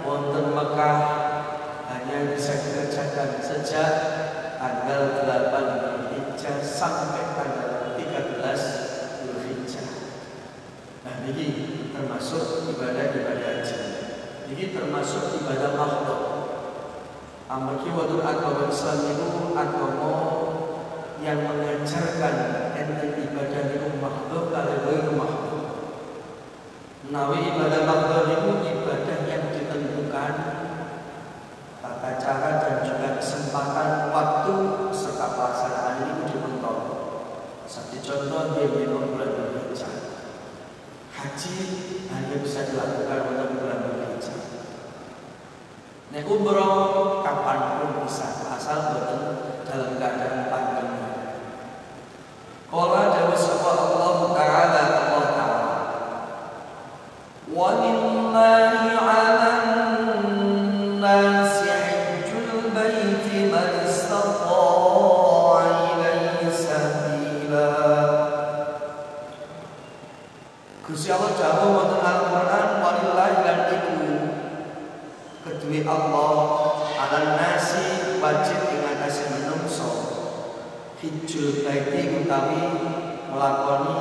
wonten Mekah hanya bisa dikerjakan sejak tanggal 8 Dzulhijjah sampai tanggal 13 Dzulhijjah. Nah, ini termasuk ibadah-ibadah haji. Ini termasuk ibadah makhluk. Amargi wonten agama Islam itu agama yang mengajarkan enten ibadah itu makhluk kaliyan makhluk. Menawi ibadah makhluk itu ibadah yang ditentukan tata cara dan juga kesempatan waktu serta pelaksanaan ini dimentok. Seperti contoh di bulan Dzulhijjah. Haji hanya bisa dilakukan pada bulan Dzulhijjah. Nek umroh kapanpun bisa, asal betul dalam keadaan pandemi. Qala dawu sapa Allah Ta'ala wa lillahi 'alan nasi hajjul baiti man istata'a ilaihi sabila. Gusti Allah dawuh wonten Al-Qur'an walillahi lan iku kedue Allah alan nasi wajib ing atase menungso hijjul baiti utawi melakoni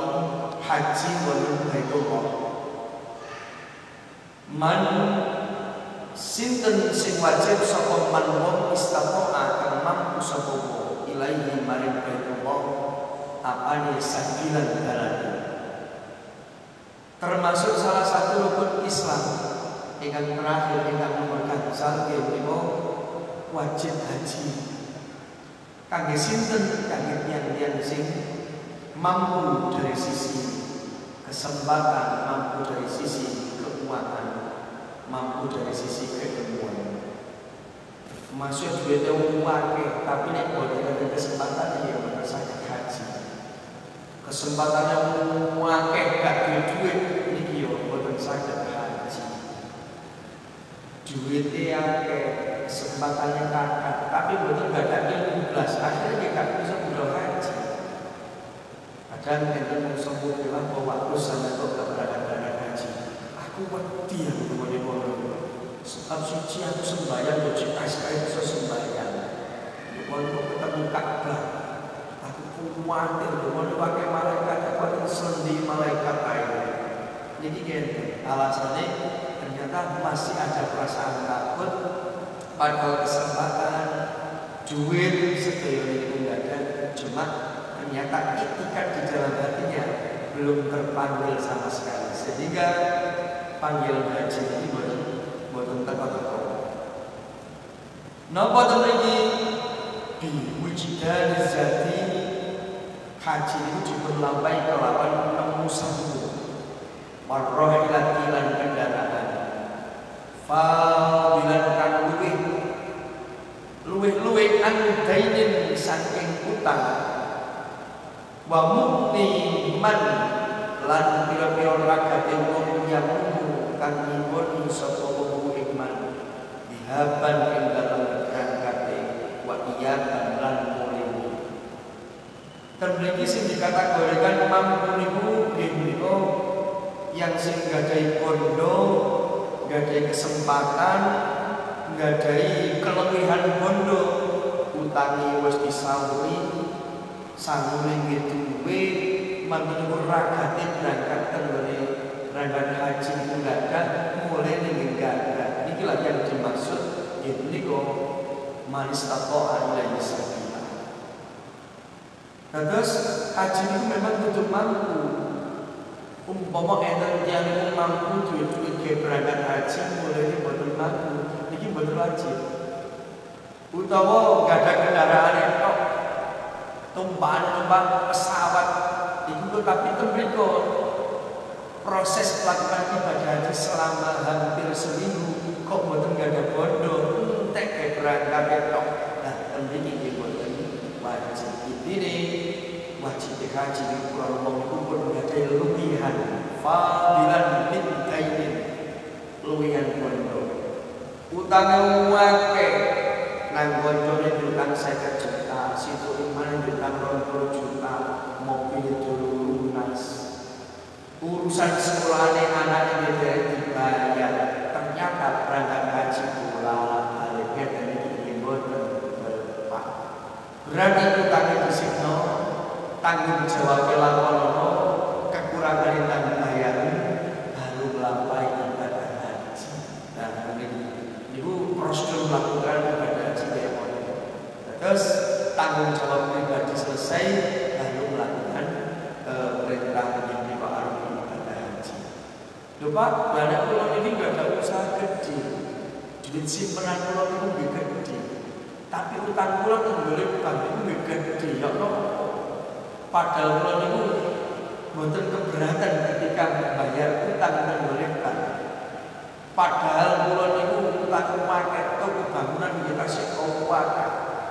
haji wonten Baitullah. Man sinten sing wajib sapa man wong istata'a kang mampu sapa ilaihi maring Baitullah apane sabilan dalan. Termasuk salah satu rukun Islam ingkang terakhir ingkang nomor gangsal menika wajib haji. Kangge sinten? Kangge tiyang-tiyang sing mampu dari sisi kesempatan, mampu dari sisi keuangan, mampu dari sisi keilmuan. Masuk duitnya wakil, tapi nek boten ada kesempatan ya bener saged haji. Kesempatannya wakil gak duit niki yo boten saged haji. Duitnya akeh, kesempatannya kakak, tapi betul gak ada ilmu belas, akhirnya dia gak bisa budak haji. Kadang enten sembuh bilang bahwa aku sama kok gak berada haji. Aku wedi aku kemana sebab suci aku sembahyang, suci sekali bisa sembahyang. Walaupun ketemu Ka'bah, aku kuatir, walaupun pakai malaikat, aku sendi malaikat air. Jadi gini, alasannya ternyata masih ada perasaan takut pada kesempatan duit sedaya itu enggak ada, cuma ternyata etikat di dalam hatinya belum terpanggil sama sekali, sehingga panggil haji ini boten teko-teko. Napa to mriki biwujudani zati haji itu diperlampai kelawan nemu sambung warrohilati lan kendaraan fadilan kang luwih an dainin saking utang wa mukniman lan pira-pira ragate wong yang kang nggoni sapa wong iman dihaban ing dalem berangkate wa iyakan lan mulimu. Termriki sing dikategorikan mampu niku nggih yang sing gadai bondo, gadai kesempatan, gadai kelebihan bondo, utangi wis disauri, sanggule duwe, mantu ragate berangkat tenggone rangkaian haji itu enggak ada, mulai ning enggak ada. Niki lagi yang dimaksud yaitu niku manis taqwa ilaihi sabila. Terus haji itu memang kudu mampu. Umpama enten tiyang mampu duit-duit ke berangkat haji mulai boten mampu, niki boten wajib. Utawa gak ada kendaraan tok, tumpang pesawat, itu tapi tembriko proses melakukan ibadah haji selama hampir seminggu kok boten gak ada bondo, entek ke berangkat tok. Nah, tembriki boten wajib. Ini wajib haji di Pulau Mongkubur menjadi luwihan fadilan min kainin luwihan bondo utangnya wake nang bondone utang 50 juta situ iman utang 20 juta mobil dulu lunas urusan sekolahnya anaknya dibayar ternyata berangkat haji pula aliknya dari ingin bondo berpak Berarti utangnya disikno, tanggung jawab lakonono, kekurangan tanggung bayar baru melampaui ibadah haji. Nah, ibu prosedur melakukan ibadah haji ya. Terus tanggung jawab pribadi selesai, baru melakukan perintah yang dipakai ibadah haji. Lupa, banyak pulau ini nggak ada usaha gede, duit simpanan pulau itu lebih gede. Tapi utang pulau itu boleh utang itu lebih gede, ya Allah. Padahal pulau itu bukan keberatan ketika membayar utang dan bolehkan. Padahal pulau itu utang pakai atau kebangunan kita sekolah.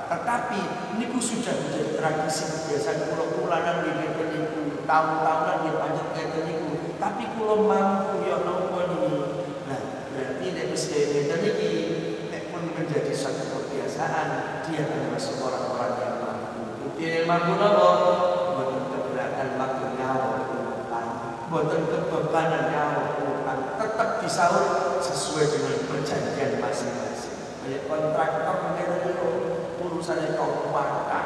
Tetapi ini sudah menjadi tradisi kebiasaan pulau-pulanan di negeri itu, tahun-tahunan di panjang negeri itu. Tapi pulau mampu ya Allah ini. Nah, berarti negeri ini pun menjadi suatu kebiasaan. Dia adalah seorang orang yang mampu. Dia mampu apa? Bukan keberatan waktu nyawa utang, bukan kebebanan nyawa utang. Tetap disaur sesuai dengan perjanjian masing-masing. Banyak kontraktor mengenai urusannya kau patah,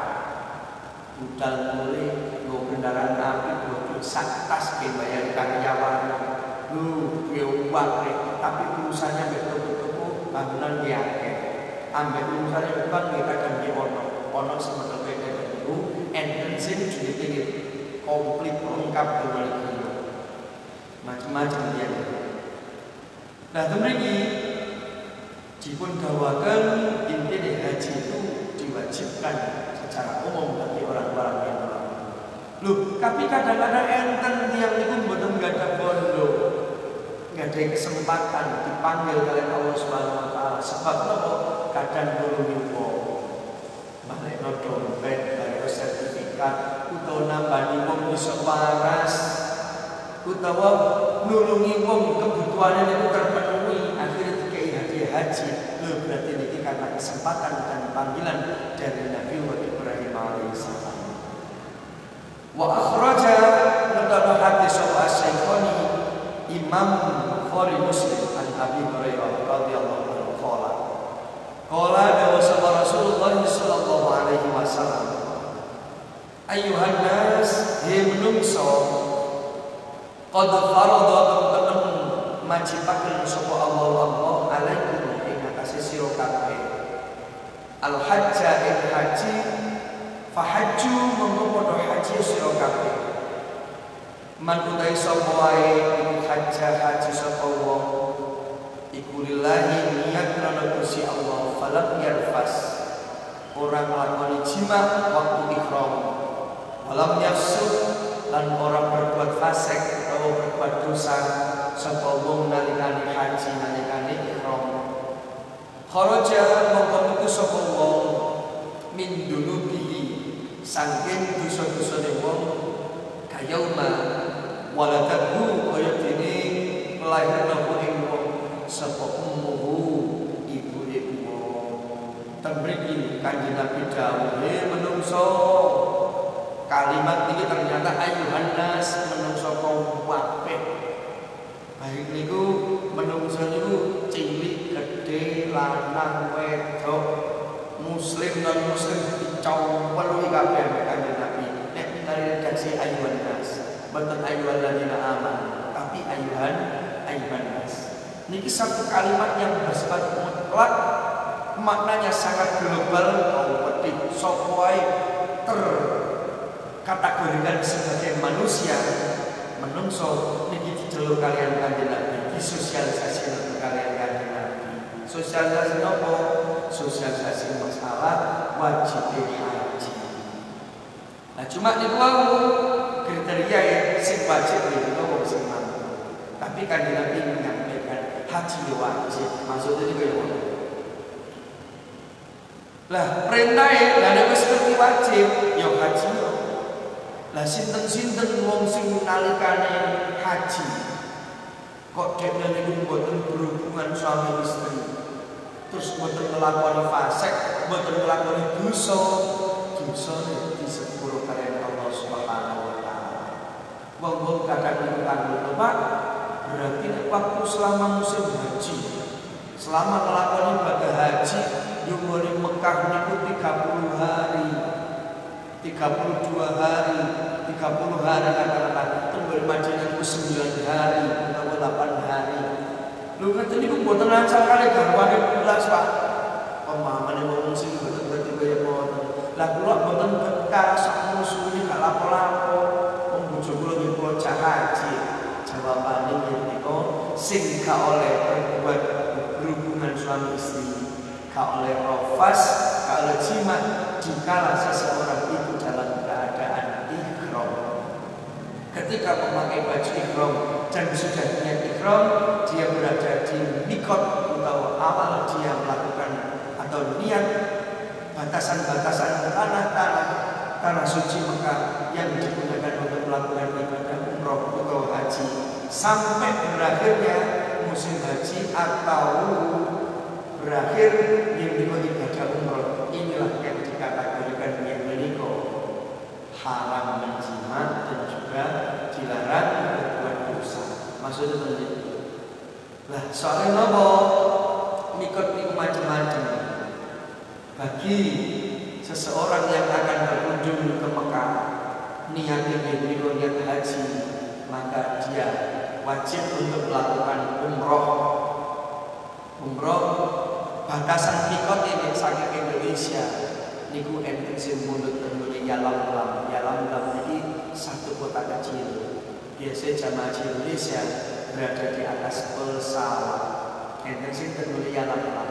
budal mulai lo kendaraan api, lo saktas bayar karyawan, lo uang tapi urusannya betul-betul bangunan dia ambil urusannya bukan kita ganti ono sementara beda itu, entensin jadi tinggi komplit lengkap dengan itu macam-macam dia. Nah teman-teman, jipun dawakan inti haji itu diwajibkan secara umum bagi orang-orang yang mampu. Loh, tapi kadang-kadang enten yang itu betul nggak ada bondo, nggak ada kesempatan dipanggil oleh Allah Subhanahu Wa Taala. Sebab apa? Kadang nulungi wong, balik dompet, balik sertifikat, utawa nambani wong bisa waras, utawa nulungi wong kebutuhannya itu terpenuhi, akhirnya dikai hadiah haji. Loh, berarti ini karena kesempatan dan panggilan dari Nabi Ibrahim alaihissalam. Wa akhraja nadalah hadis as-Syekhani Imam Bukhari Muslim an Abi Hurairah radhiyallahu anhu qala qala dawasa Rasulullah sallallahu alaihi wasallam ayyuhan nas himnumso qad farada teman majibaken sapa Allah alaikum sira kabeh al hajja ing haji fahajju monggo padha haji sira kabeh man utai sapa wae iku haji sapa wong iku lillahi niat lan Gusti Allah falam yarfas orang nglakoni jima waktu ihram walam yafsud lan orang berbuat fasik atau berbuat dosa sapa wong nalikane haji nalikane ihram. Kharaja mongko metu sapa wong min dunubihi saking dosa-dosane wong kayauma waladatu kaya dene lairna ing wong sapa ummuhu ibune wong. Temriki Kanjeng Nabi dawuh menungso kalimat ini ternyata ayuhan nas menungso kaum kabeh. Baik niku menungso niku cilik gede lanang wedok muslim non muslim dicompel kabeh Kanjeng Nabi. Nek dari redaksi ayuhan nas, boten ayuhan ladina aman, tapi ayuhan nas. Niki satu kalimat yang bersifat mutlak, maknanya sangat global, petik sopoi terkategorikan sebagai manusia. Menungso niki diceluk kalian Kanjeng Nabi, disosialisasi untuk kalian Kanjeng Nabi. Sosialisasi apa? Sosialisasi masalah wajib haji. Nah cuma niku kriteria ya sing wajib niku wong sing mampu. Tapi Kanjeng Nabi menyampaikan haji wajib, maksudnya niku ya. Lah perintah ya nek wis seperti wajib ya haji. Lah sinten-sinten wong sing nalikane haji kok dekne niku mboten berhubungan suami istri. Terus mboten nglakoni fasik, mboten nglakoni dosa. Dosane disepuro kalian Allah Subhanahu wa taala. Wong-wong kadang niku kanggo Pak, berarti waktu selama musim haji, selama nglakoni ibadah haji, yung Mekah niku 30 hari. 32 hari, 30 hari katakanlah, tembel Madinah itu 9 hari atau 8 hari. Lu ngeten niku mboten lancar kali garwane belas Pak. Pemahaman wong sing mboten ngerti kaya ngoten. Lah kula mboten betah sak musuhe gak lapo-lapo. Wong bojo kula nggih kula cak haji. Jawabane niku sing gak oleh berbuat berhubungan suami istri, gak oleh rofas, gak oleh jimat dikala seseorang itu dalam keadaan ihram. Ketika memakai baju ihram dan sudah niat ihram, dia berada di mikot atau awal dia melakukan atau niat batasan-batasan tanah suci Mekah yang digunakan untuk melakukan ibadah umroh atau haji sampai berakhirnya musim haji atau berakhir yang ibadah umroh. Inilah yang dikategorikan yang meliko haram menjimat dan juga dilarang berbuat dosa. Maksudnya begitu. Lah soalnya nopo mikot niku macam-macam. Bagi seseorang yang akan berkunjung ke Mekah, niatnya niku niat haji, maka dia wajib untuk melakukan umroh. Umroh batasan mikot ini saking Indonesia niku enten sing mundut tembune Yalam-Lam. Yalam-Lam ini satu kota kecil. Biasanya jamaah haji Indonesia berada di atas pesawat. Enten sing tembune Yalam-Lam.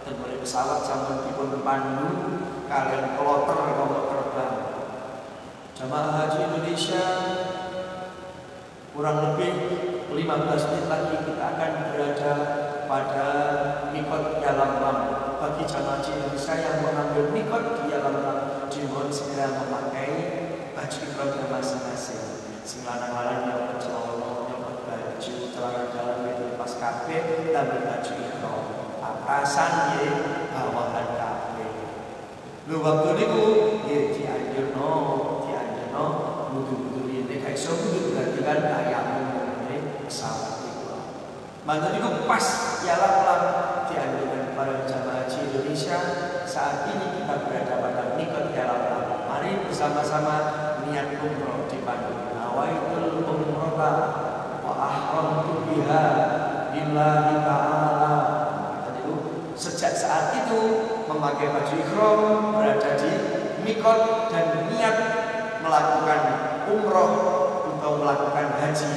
Tembune pesawat sampun dipun pandu kalian kloter kelompok terbang. Jamaah haji Indonesia kurang lebih 15 menit lagi kita akan berada pada mikot Yalam-Lam. Bagi jamaah haji Indonesia yang mengambil mikot di Yalam-Lam, dimohon segera memakai baju ihramnya masing-masing. Sing lanang-lanang yang celana, yang baju celana dalam itu lepas kabeh, tambah baju ihram. Atasan ye bawahan kabeh. Lho waktu niku nggih dianjurno mudu-mudu ini kayak iso mudu berarti kan ayam ini pesawat itu. Mantan niku pas Yalam-Lam dianjurkan para jamaah haji Indonesia saat ini kita berada pada mikot Yalam-Lam. Mari bersama-sama niat umroh di Bandung. Nawaitul umrata wa ahramtu biha billahi ta'ala. Sejak saat itu memakai baju ihram, berada di mikot dan niat melakukan umroh atau melakukan haji,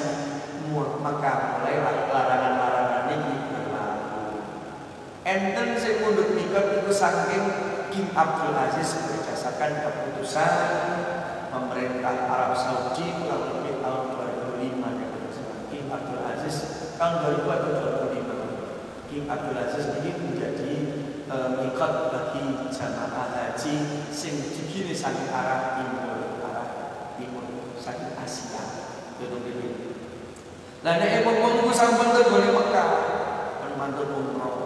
maka mulailah larangan-larangan ini berlaku. Enten sing mundut mikot itu saking King Abdul Aziz berdasarkan keputusan pemerintah Arab Saudi kurang lebih tahun 2005 ya. King Abdul Aziz tahun 2000 atau 2005. King Abdul Aziz ini menjadi mikot bagi jamaah haji sing digini saking arah timur, saking Asia. Lah nek wong sampun tegone Mekah, mantun umroh,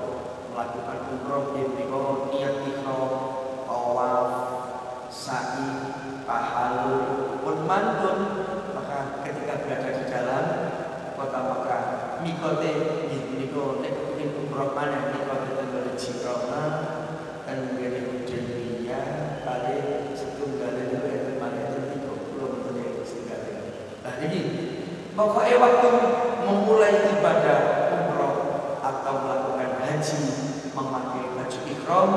melakukan umroh niku niat ihram, tawaf, sa'i, tahallul, pun mantun, maka ketika berada di dalam kota Mekah, mikote niku nek umroh mana mikote tenggal Jirona dan dari Hudaybiyah kali setunggal itu mana itu belum punya setunggal. Nah ini pokoknya waktu memulai ibadah umroh atau melakukan haji memakai baju ihram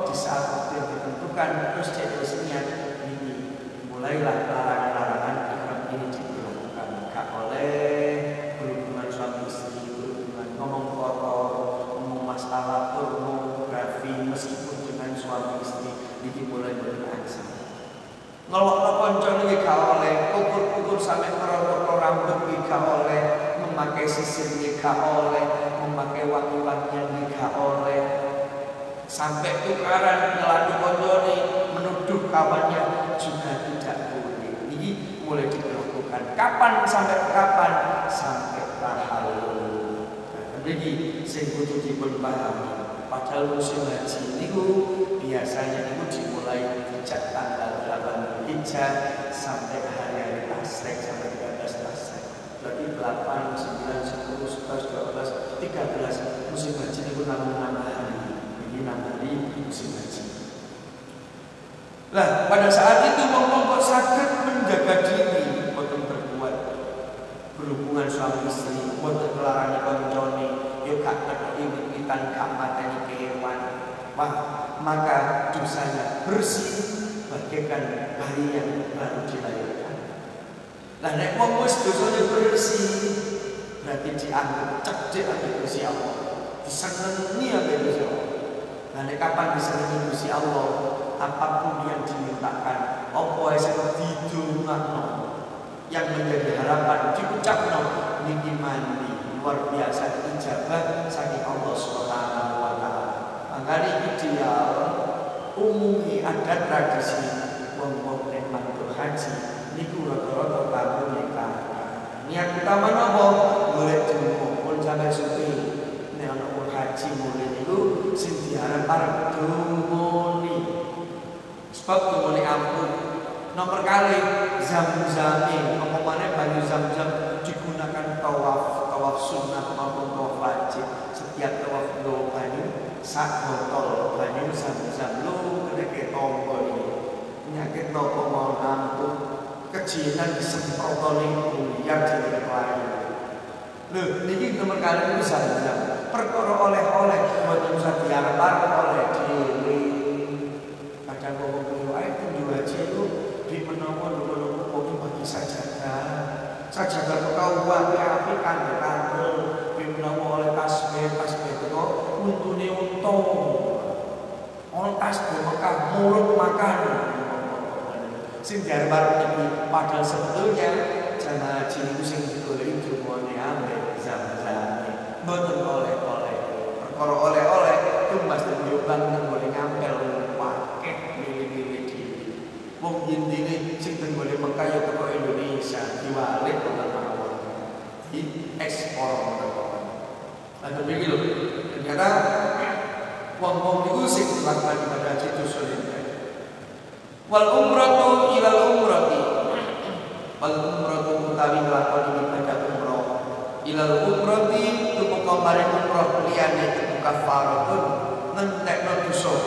di saat waktu yang ditentukan terus niat ini mulailah larangan-larangan ihram ini diberlakukan. Gak oleh berhubungan suami istri, berhubungan ngomong kotor, ngomong masalah pornografi meskipun dengan suami istri ini mulai berangsur. Ngelok konco iki gak oleh, ukur-ukur sampai ngerokok rambut iki gak oleh, memakai sisir iki gak oleh, memakai wangi-wangian iki gak oleh. Sampai tukaran ngeladu koncone menuduh kawannya juga tidak boleh. Ini mulai dilakukan. Kapan sampai kapan? Sampai tahallul. Jadi sing kudu dipun pahami. Padahal musim haji niku biasanya niku dimulai sejak tanggal 8 Hijjah sampai hari-hari Asyrik sampai 13 Asyrik. Berarti 8, 9, 10, 11, 12, 13 musim haji niku 6 hari. Ini 6 hari musim haji. Lah pada saat itu ngomong hubungan suami istri, boten kelarani koncone, yo gak ketoki wit-witan gak mateni kewan. Wah, maka dosanya bersih bagaikan bayi yang baru dilahirkan. Lah nek wong wis dosane bersih, berarti dianggap cedek ambek Gusti Allah. Disenengi ambek Gusti Allah. Nah, nek kapan disenengi Gusti Allah, apapun yang dimintakan, apa sing didongakno, yang menjadi harapan diucapno niki mandi luar biasa ijabah saking Allah Subhanahu wa taala. Makanya ideal umumi ada tradisi wong-wong nek mantuk haji niku rata-rata tamu nikah. Niat utama napa? Golek jowo pun sampe supi. Nek ana wong haji mulih niku sing diarep-arep dumoni. Sebab dumoni ampun. Nomor kali zam-zami, omongannya banyu zam-zam digunakan tawaf sunnah maupun tawaf wajib. Setiap tawaf nggawa banyu sak botol banyu zam-zam lu kene tombo iki. Penyakit nopo mau ampun, kejinan disemprotone liar jenenge klari. Lho, niki nomor kali itu zam-zam. Perkara oleh-oleh mboten usah diarep-arep oleh dhewe. Kadang wong kuwi wae kunjung haji itu di menawa lho kok bagi sajadah pekauan api kandel di menawa oleh tasbih itu untune untung orang tasbih Mekah mulut makan sing diarep iki padahal sebetulnya jamaah haji itu sing digoleki dumone ambek zam-zam mboten oleh-oleh perkara oleh-oleh itu mesti diobang nang boleh ngampel pakai milih-milih dhewe. Wong intine sing teng boleh Mekah ya teko Indonesia diwalik kok mawon. Di ekspor tekan. Lah iki lho. Ternyata wong-wong niku sing melakukan ibadah haji itu sulit. Wal umratu ilal umrati. Wal umratu utawi nglakoni ibadah umrah. Ilal umrati tumeka maring umrah liyane iku kafaratun ngentekno dosa.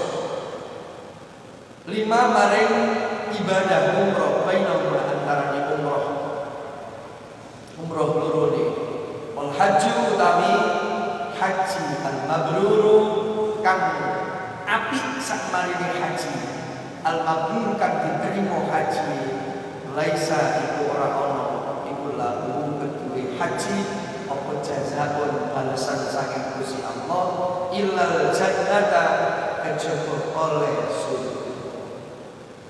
5 maring ibadah umrah bainahuma antarané umrah loro ne. Wal haji utawi haji al mabrur kang apik sak marine haji. Al mabrur kang diterima haji laisa iku ora ana iku lahu kedue haji apa jazaun balasan saking Gusti Allah illal jannata kejaba oleh surga.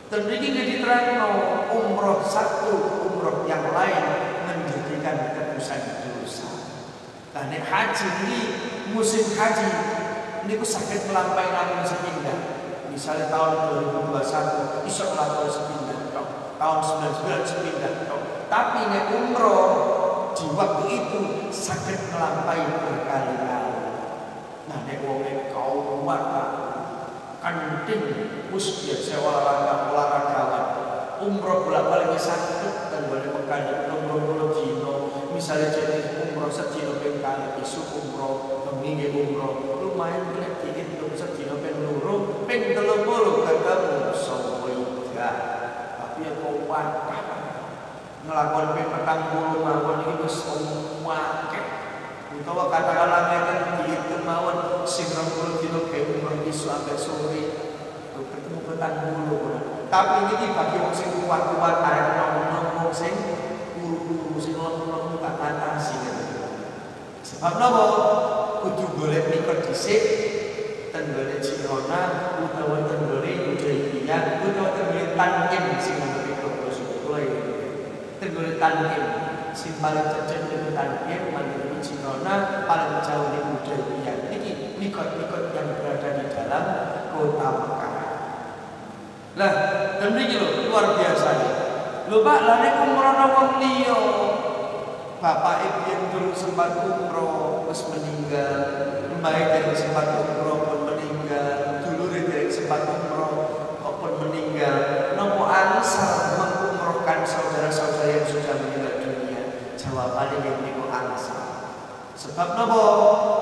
Dan ini diterangno umroh satu, umroh yang lain menjadikan tebusan dosa. Nah, nek haji ini musim haji ini ku sakit melampaui namun sepindah. Misalnya tahun 2021 iso melampaui sepindah, tahun 99 sepindah. Tapi nek umroh di waktu itu sakit melampaui berkali-kali. Nah, nek wong kau kuat kanting wis biasa olahragawan umroh bolak-balik sakit dan boleh makan umroh dino misalnya jadi umroh sedino ping kali isu umroh bengi umroh lumayan boleh dihitung sedino ping loro ping 30 ketemu sopoiga tapi kok wakah ngelakon ping 40 mawon iki wis akeh utawa katakanlah ngeten dihitung mawon sing 20 dino ke umroh isu sampai sore ketemu petang bulu. Tapi ini bagi wong sing kuat-kuat arek nom-nom wong sing guru-guru sing nom-nom tak atasi gitu. Sebab napa kudu golek mikot dhisik tenggone Cirona utawa tenggone Hudaybiyah utawa tenggone Tanqim sing ngene terus kula iki. Tenggone Tanqim sing paling cecek niku Tanqim mandiri Cirona paling jauh di Hudaybiyah. Iki mikot-mikot yang berada di dalam kota Mekah. Lah, dan ini luar biasa nih. Lho Pak, lah nek umroh wong liya. Bapak ibu dulu sempat umroh wis meninggal, mbah derek sempat umroh pun meninggal, dulure derek sempat umroh kok pun meninggal. Napa ansal mengumrohkan saudara-saudara yang sudah meninggal dunia? Jawabannya niku ansal. Sebab napa?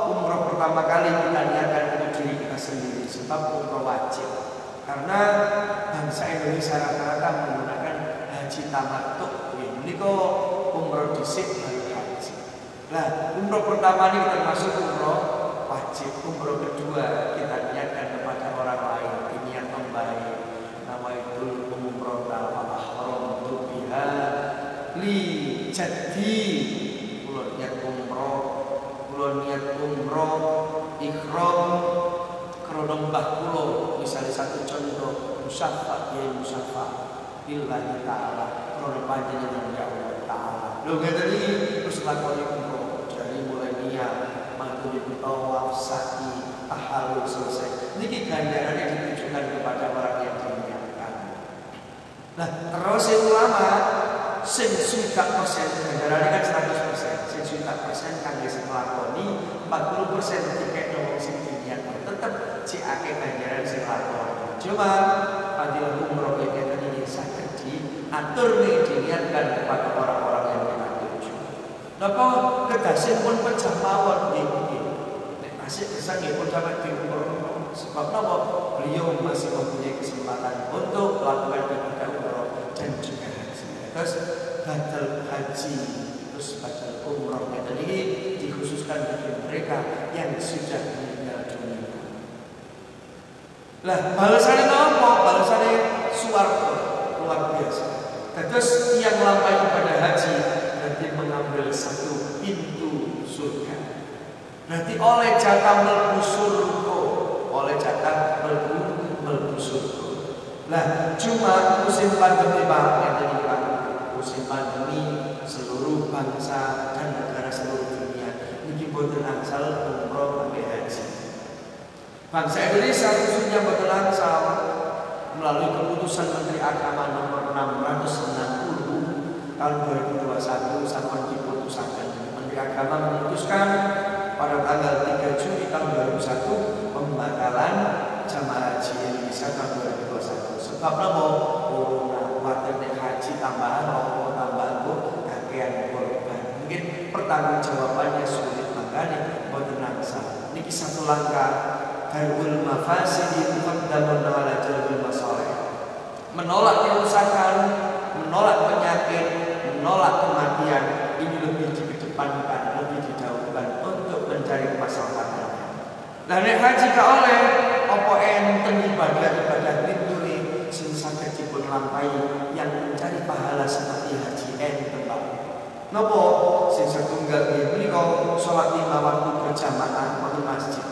Umroh pertama kali kita niatkan untuk diri kita sendiri, sebab umroh wajib. Karena bangsa Indonesia rata-rata menggunakan haji tamattu. Ini kok umroh dhisik baru haji. Nah, umroh pertama ini termasuk umroh wajib. Umroh kedua kita niatkan kepada orang lain, niat membaik. Nama itu umroh al-ahram biha li jadi. Kulo niat umroh ikhram krono mbah kulo. Misalnya satu contoh musyafa billahi ta'ala krono panjenengan ya Allah ta'ala. Lho ngeten iki terus lakoni umroh dari mulai niat mangkuri tawaf sa'i tahallul selesai. Niki ganjarannya ditujukan kepada orang yang diniatkan. Nah, terus ulama sing suka persen ganjarannya kan 100%. Sing suka persen kangge sing lakoni 40% dikekno wong sing diniatkan. Tetep ciake ganjaran sing lakoni. Cuma fadilah umroh ini saged diatur nih diniatkan kepada orang-orang yang napa kedasin pun pecah mawon nggih. Nek masih bisa nggih pun sampai diumroh. Sebab napa? Beliau masih mempunyai kesempatan untuk melakukan ibadah umroh dan juga haji. Terus badal haji, terus badal umroh ini dikhususkan bagi mereka yang sudah meninggal dunia. Lah balasannya napa? Balasannya swarga luar biasa. Terus yang melampaui ibadah haji berarti mengambil satu pintu surga. Berarti oleh jatah mlebu surga, oleh jatah mlebu surga. Lah cuma musim pandemi Pak, musim pandemi seluruh bangsa dan negara seluruh dunia niki boten angsal umroh sampai haji. Bangsa Indonesia khususnya boten angsal melalui keputusan Menteri Agama nomor 660 tahun 2021 sampun diputusaken. Menteri Agama memutuskan pada tanggal 3 Juni tahun 2001 pembatalan jamaah haji Indonesia tahun 2021. Sebab napa? Corona kuwatir nek haji tambahan kakean korban. Mungkin pertanggungjawabannya sulit makanya boten angsal. Niki satu langkah darul mafasidi muqaddamun ala jalbil masalih. Menolak kerusakan, menolak penyakit, menolak kematian ini lebih dikedepankan, lebih didahulukan untuk mencari kemaslahatan. Lah nek haji ka oleh apa enten ibadah lindungi sing saged dipun lampahi yang mencari pahala seperti haji enten Pak. Napa sing satunggal menika salat 5 waktu berjamaah di masjid.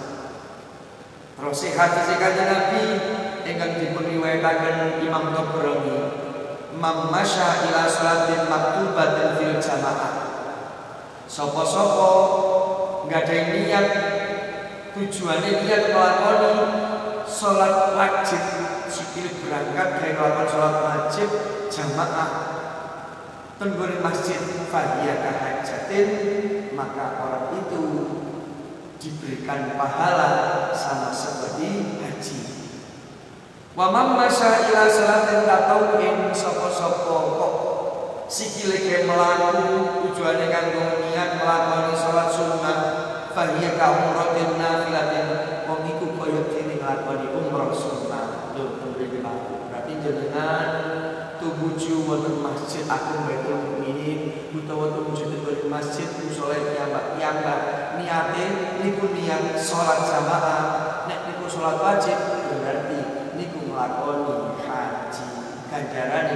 Terus hadis Kanjeng Nabi ingkang dipun riwayataken Imam Tabrani, "Man masya ila salatin maktubatin fil jamaah." Sapa-sapa nggadahi niat tujuane niat nglakoni salat wajib, sikil berangkat dari melakukan salat wajib jamaah tenggone masjid fadiyah hajatin, maka orang itu diberikan pahala sama seperti haji. Wa man masya ila salatin tatawwu'in, sapa-sapa kok sikile ke mlaku tujuane kanggo niat nglakoni salat sunah fahiya ka umratin nafilatin, wong iku kaya dene nglakoni umrah sunah. Lho mriki berarti jenengan tumuju wonten masjid Agung Baitul Mukminin utawa tumuju wonten masjid musala piyambak niate niku niat salat jamaah. Nek niku salat wajib berarti niku nglakoni haji, ganjaran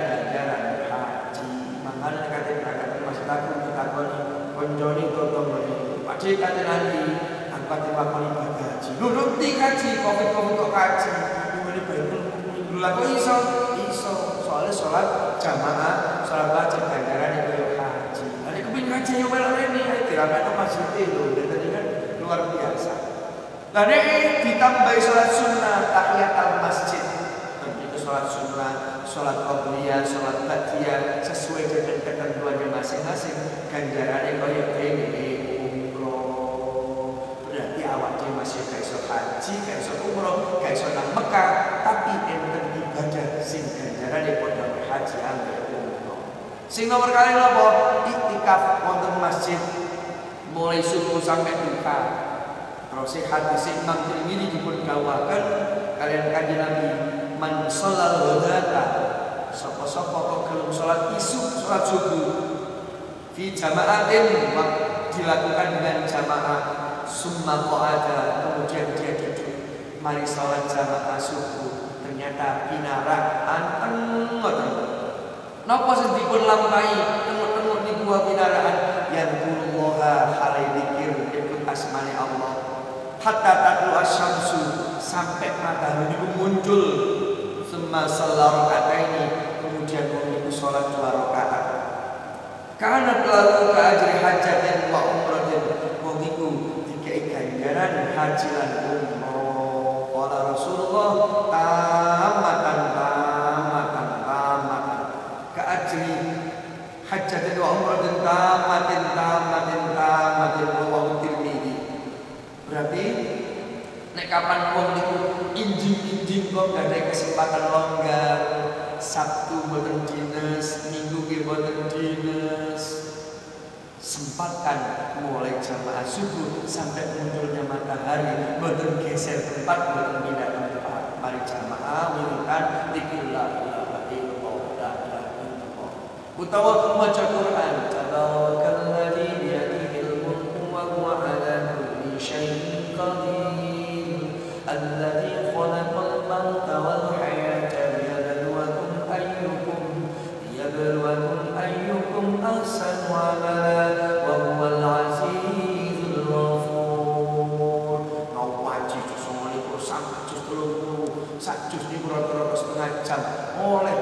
haji. Mangane kate masjid Agung ditakoni konjoni totong padhe kate nanti tanpa dilakoni ibadah haji. Lho ngerti haji covid kok haji. Ngene Baitul Mukminin lha kok iso soalnya sholat jamaah, sholat wajib ganjaran itu haji. Ada kepingin haji yang melok ini, dirapain masjid itu, dan tadi kan luar biasa. Dan ini ditambahi sholat sunnah, tahiyat al masjid. Itu sholat sunnah, sholat qabliyah, sholat ba'diyah sesuai dengan ketentuannya masing-masing. Ganjarannya kaya ini umroh. Berarti awak dia masih kaiso haji, kaiso umroh, kaiso nang Mekah, tapi enten ibadah sing ganjarane padha haji ambek umroh. Sing nomor kali napa? Iktikaf wonten masjid mulai subuh sampai duha. Terus hadis Imam Tirmidzi dipun gawaken kalian Kanjeng Nabi, man sholal ghadata, sapa-sapa kok gelem salat isu, salat subuh fi jama'atin dilakukan dengan jamaah. Summa qa'ada, kemudian dia duduk. Mari sholat jamaah subuh. Ternyata pinarak anteng ngoten. Napa sing dipun lampahi tengok-tengok di buah pinaraan yang kullaha halai dzikir ikut asmane Allah. Hatta tatlu asyamsu, sampai matahari itu muncul. Summa shalla raka'ataini, kemudian mengiku sholat 2 rakaat. Karena lalu ka ajri hajatin wa umratin, mengiku dikai ganjaran haji lan umrah. Qala Rasulullah tamatan ka ajri hajatin wa umratin tamatin wa Tirmidzi. Berarti nek kapan wong niku injing-injing kok gak ada kesempatan longgar, Sabtu boten dinas, Minggu nggih boten dinas, sempatkan mulai jamaah subuh sampai munculnya matahari, boten geser tempat, boten pindah tempat. Mari jamaah wiridan dzikrillah utawa maca Quran. Tabarakalladzi biyadihil mulku wa huwa ala kulli syai'in qadir. Alladzi khalaqal mauta wal hayata liyabluwakum ayyukum ahsanu amala wa huwal azizul ghafur. Mau waji juz 9 sampai juz 30, sak juz niku rata-rata setengah jam. Oleh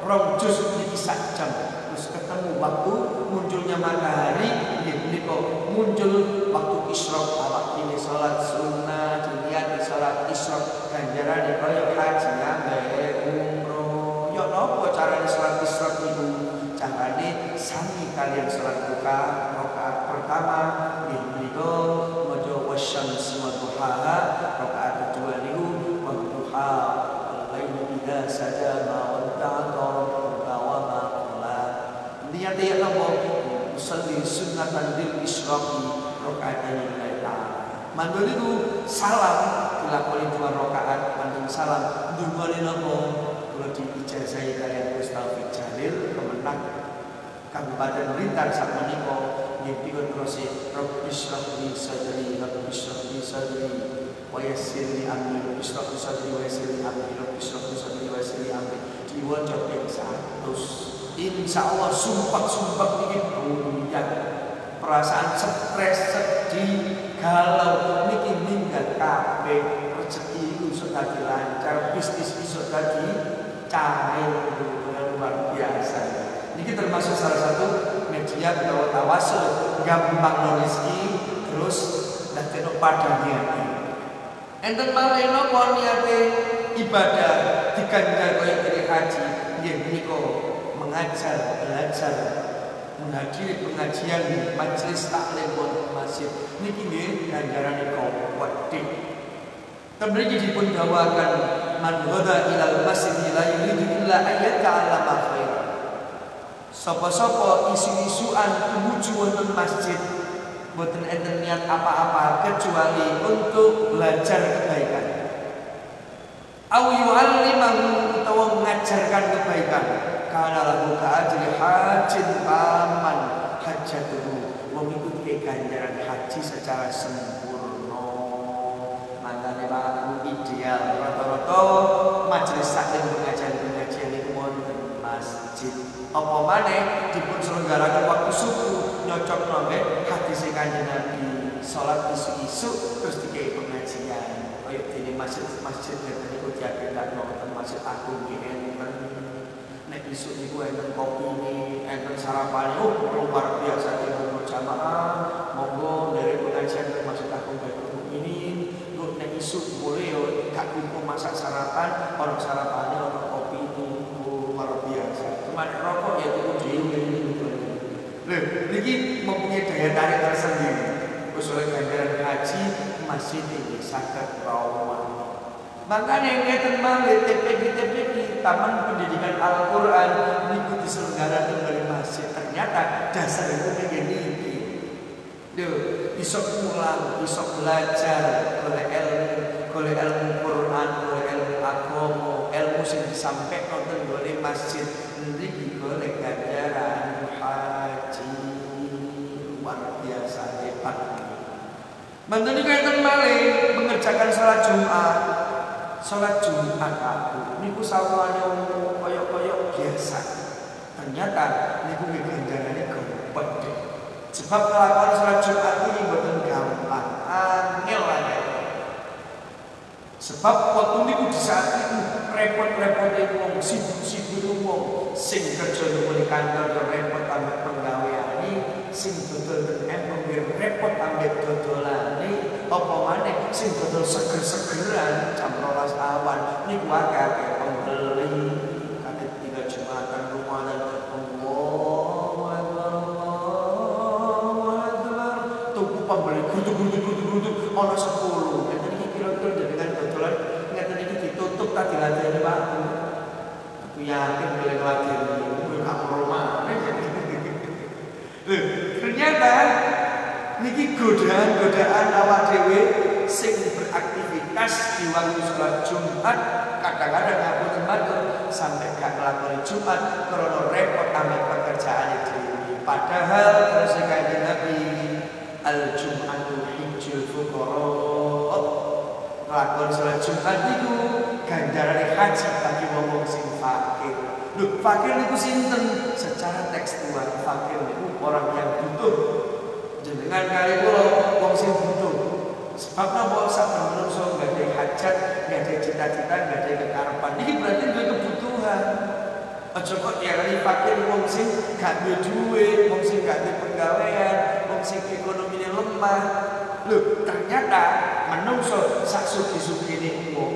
2 juz niki sak jam. Terus ketemu waktu munculnya matahari, nggih menika muncul waktu isyraq, awak dene salat sunnah, dilihat salat isyraq, ganjarane kaya haji ambek umroh. Ya napa carane salat isyraq niku? Carane sami kalian salat duha rakaat pertama, nggih menika maca wasyamsi wa duhaha, rakaat kedua niku wa duha al-laili idza saja ma wadda'aka niate napa usolli sunnatan lil isyraqi rakaatain lillahi ta'ala. Mandul itu salam dilakoni 2 rakaat, mandul salam ndungane napa kula diijazahi kalian Gus Taufik Jalil Kemenang Kabupaten Blitar sakmenika nggih dipun terus Rabbi shrah li sadri wa yassir li amri, Rabbi shrah li sadri wa yassir li amri, Rabbi shrah li sadri wa yassir li amri, diwaca ping 100. Insya Allah sumpah ini goyang, perasaan stres, sedih, galau niki minggat kabeh, rezeki itu sudah dilancar, bisnis itu sudah dicair luar biasa. Niki termasuk salah satu media atau tawasul, gampang rezeki terus dan tenok padanya. Enten malih napa niate ibadah diganjar kaya dene haji, nggih menika mengajar, belajar, menghadiri pengajian majelis taklim pondok masjid niki nggih ganjarane wedhi. Temriki dipun dawakan man ghada ilal masjid la yuridu illa ayyata'allama khairan. Sapa-sapa isu-isuan tumuju wonten masjid boten enten niat apa-apa kecuali untuk belajar kebaikan. Au yu'allimahu, utawa mengajarkan kebaikan. Kana lahu ka'ajri hajin taman hajatuhu, mengikuti ganjaran haji secara sempurna. Mangkane Pak ideal rata-rata majelis taklim pengajian niku wonten masjid. Apa maneh dipun selenggarakan waktu subuh nyocok nambah hadis Kanjeng Nabi, salat isu-isu terus dikai pengajian. Kaya dene masjid niku diadegaken wonten Masjid Agung nggih nek isuk niku enten kopi ini, enten sarapan, luar biasa di jamaah. Monggo dari pengajian ke Masjid Agung Baitul ini, nek isuk boleh yo gak kumpul masak sarapan, orang sarapannya orang kopi itu luar biasa. Cuma rokok ya itu dhewe. Lho, niki mempunyai daya tarik tersendiri. Usul ganjaran haji masjid ini saged rawuh. Makanya ngeten mangke TPG Taman Pendidikan Al-Qur'an niku diselenggarakan dari masjid. Ternyata dasar itu kayak gini. Lho, iso pulang, iso belajar, golek ilmu Quran, golek ilmu agama, ilmu sing disampaikan nonton golek masjid, niki golek ganjaran haji luar biasa. Mantan niku enten malih mengerjakan sholat Jumat. Sholat Jumat aku niku sawane koyok-koyok biasa. Ternyata niku ganjarane gede. Sebab melakukan sholat Jumat ini mboten gampang, angel aja. Sebab waktu niku di saat itu repot-repote wong, sibuk-sibuk wong, sing kerja nang kantor yo repot ambek penggaweane, sing dodol repot ambek dodolane, apa maneh sing dodol seger-segeran jam 12 awan niku akeh pembeli kate 3 Jumatan Ramadan. Allahu Akbar. Tuku pembeli grutuk ana 10. Ngeten iki kira-kira dengan dodolan ngeten iki ditutup tak diladeni Pak. Aku yakin boleh ngeladeni kuwi gak Roma. Ternyata niki godaan awak dhewe sing beraktivitas di waktu sholat Jumat kadang-kadang ngapunten matur sampai gak nglakoni Jumat karena repot ambek pekerjaane dhewe. Padahal terus kanjeng Nabi al-Jum'atu hijjul fuqara. Nglakoni sholat Jumat niku ganjarane haji bagi wong sing fakir. Lho, fakir niku sinten? Secara tekstual fakir niku orang yang butuh. Jenengan kali kula wong sing butuh. Sebab napa sak menungso gak ada hajat, gak ada cita-cita, gak ada kekarepan. Iki berarti duwe kebutuhan. Aja kok diarani fakir wong sing gak duwe duit, wong sing gak duwe penggawean, wong sing ekonomine lemah. Lho, ternyata menungso sak sugih-sugihne wong,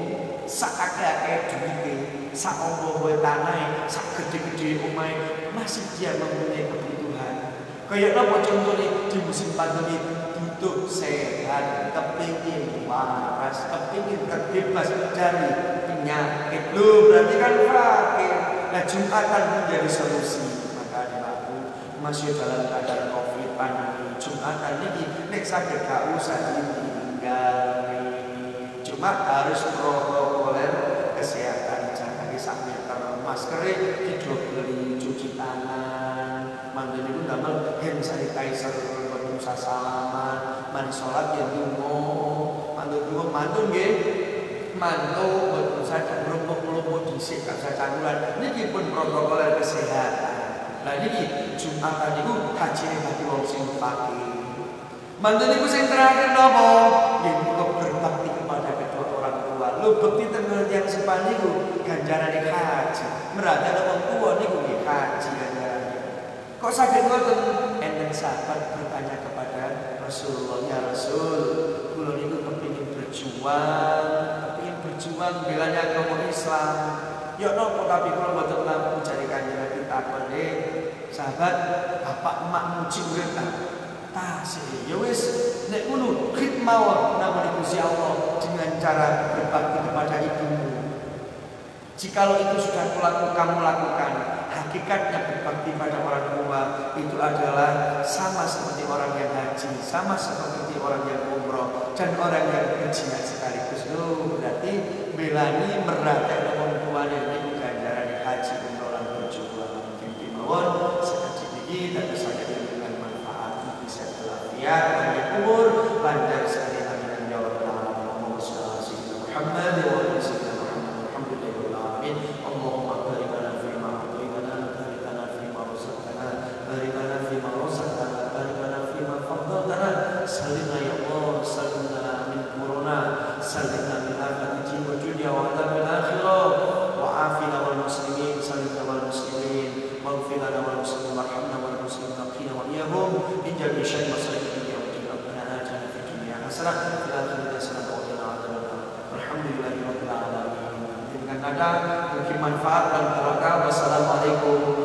sak akeh-akeh duwite, sak ombo-ombo tanahe, sak gede-gede omahe, masih dia mempunyai kebutuhan. Kayak apa contohnya di musim pandemi butuh sehat, kepingin waras, kepingin terbebas dari penyakit. Loh, berarti kan fakir. Nah, Jumatan menjadi solusi. Maka aku masih dalam keadaan COVID pandemi. Jumatan ini nek sakit gak usah ditinggal. Cuma harus protokoler kesehatan, jangan sak meter, masker didobeli, cuci tangan. Mantan itu damel hand sanitizer, berusaha salaman, mandi sholat ya dungo, mantu nggih, mantu berusaha merumpuk dhisik gak usah canggulan. Niki pun protokol kesehatan. Lah niki Jumatan niku hajine bagi wong sing fakir. Mantan niku sing terakhir napa? Nggih berbakti kepada kedua orang tua. Lho bekti tengel yang sepan niku ganjarane haji. Merata wong tua niku nggih haji ganjarane. Kok sakit ngoten? Enten sahabat bertanya kepada Rasulullah, ya Rasul, kula niku kepengin berjuang belanya agama Islam. Ya napa tapi kula mboten mampu cari kanjeng Nabi takone, sahabat, bapak emak muji urip tasih. Ya wis, nek ngono khidmah namung Gusti Allah dengan cara berbakti kepada ibumu. Jikalau itu sudah kamu lakukan, hakikatnya berbakti pada orang tua itu adalah sama seperti orang yang haji, sama seperti orang yang umroh dan orang yang berjihad sekaligus. Berarti belani merata orang tuanya itu ganjaran haji umroh lan berjuang. Mungkin mawon sekecil ini dan saja dengan manfaat bisa terlafiat panjang umur panjang sekali amin ya rabbal alamin. Muhammad wa اللهم بارك لنا فيما أعطيتنا بارك لنا فيما رزقتنا بارك لنا فيما رزقتنا بارك لنا فيما فضلتنا سلمنا يا الله سلمنا من كورونا سلمنا من آفة الدنيا وعذاب الآخرة وعافنا والمسلمين سلمنا والمسلمين واغفر لنا والمسلمين وارحمنا والمسلمين وقنا وإياهم من جميع شر مصائب الدنيا والدين. ربنا آتنا في الدنيا حسنة وفي الآخرة حسنة وقنا عذاب النار. الحمد لله رب العالمين. Dengan ada mungkin manfaat dan barokah. Wassalamualaikum